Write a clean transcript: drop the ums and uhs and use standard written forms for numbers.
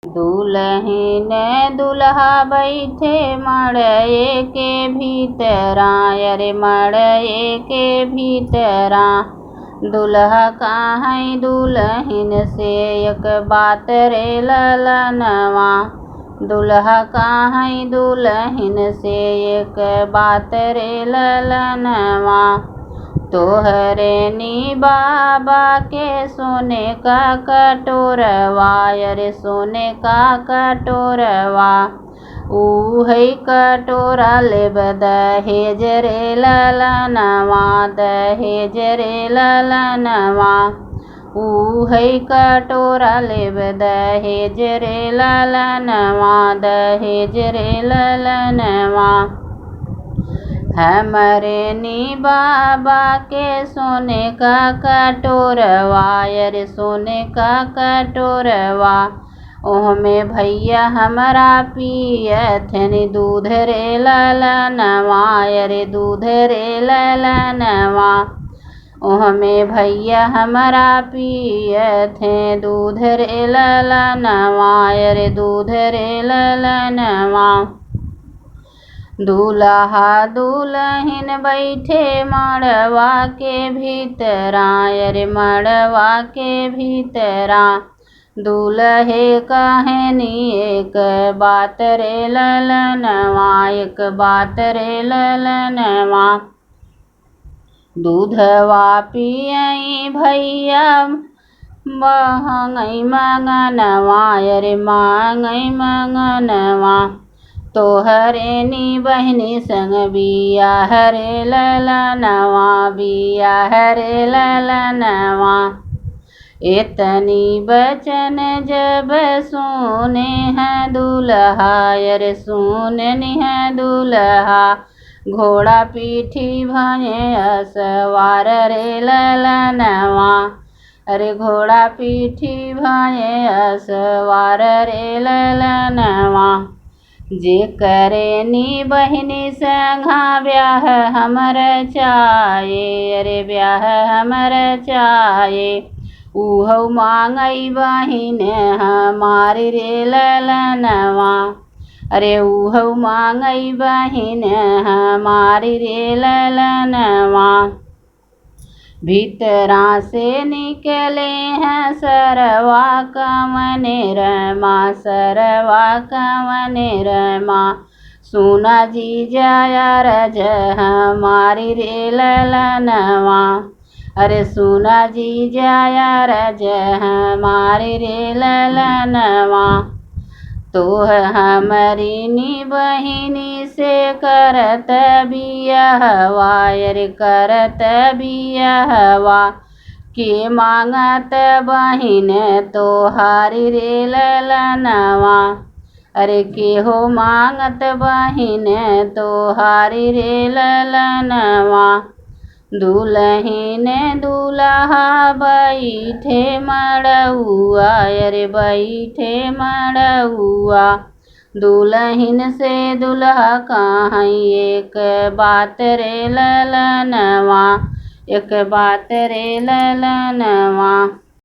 दुल्हन दुल्हा बैठे मड़ये के भीतरा, अरे मड़ये के भीतरा। दुल्हा काहै दुल्हन से एक बात रे ललनवा। दुल्हा काहै दुल्हन से एक बात रे ललनवा। तोहरे नी बाबा के सोने का कटोरवा, अरे सोने का कटोरवा। उहै कटोरा लेब दहेज रे ललनवा, दहेज रे ललनवा। उहै कटोरा लेब दहेज रे ललनवा, दहेज रे ललनवा। हमरे नी बाबा के सोने का कटोरवा, अरे सोने का कटोरवा। ओहमे भैया हमरा पियथन दूध रे ललनवा, अरे दूध रे ललनवा। ओहमे भैया हमरा पियथे दूध रे ललनवा, अरे दूध रे ललनवा। दुल्हा दुल्हन बैठे मड़वा के भीतरा, अरे मड़वा के भीतरा। दुल्हे कहनी एक बात रे ललनवा, एक बात रे ललनवा। दूधवा पियई भैया महंगई मंगनवा, अरे मांगई मंगनवा। तोहरे नी बहनी संग बियाह रे ललनवा, बियाह रे ललनवा। इतनी बचन जब सुने हैं दुल्हा, अरे सुननी है दुल्हा। घोड़ा पीठी भये असवार रे ललनवा, अरे घोड़ा पीठी भये असवार रे ललनवा। जे करे नी बहिनी संघा ब्याह हमर चाहे, अरे ब्याह हमर चाहे। उहौ मांगई बहिन हमारी रे ललनवा, अरे उहौ मांगई बहिन हमारी रे ललनवा। भीतरा से निकले हैं सरवा कवने रमा, सरवा कवने रमा। सुना जी जाया रज हमारी रे ललनवा, अरे सुना जी जाया रज हमारी रे ललनवा। तोह हमरी नी बहिनी से करत बियाहवा, अरे करत बियाहवा। के मांगत बहिन तोहारी रे ललनवा, अरे के हो मांगत बहिन तोहारी रे ललनवा। दुल्हन दुल्हा बैठे मड़उआ, अरे बैठे मड़उआ। दुल्हन से दुल्हा काहै एक बात रे ललनवा, एक बात रे ललनवा।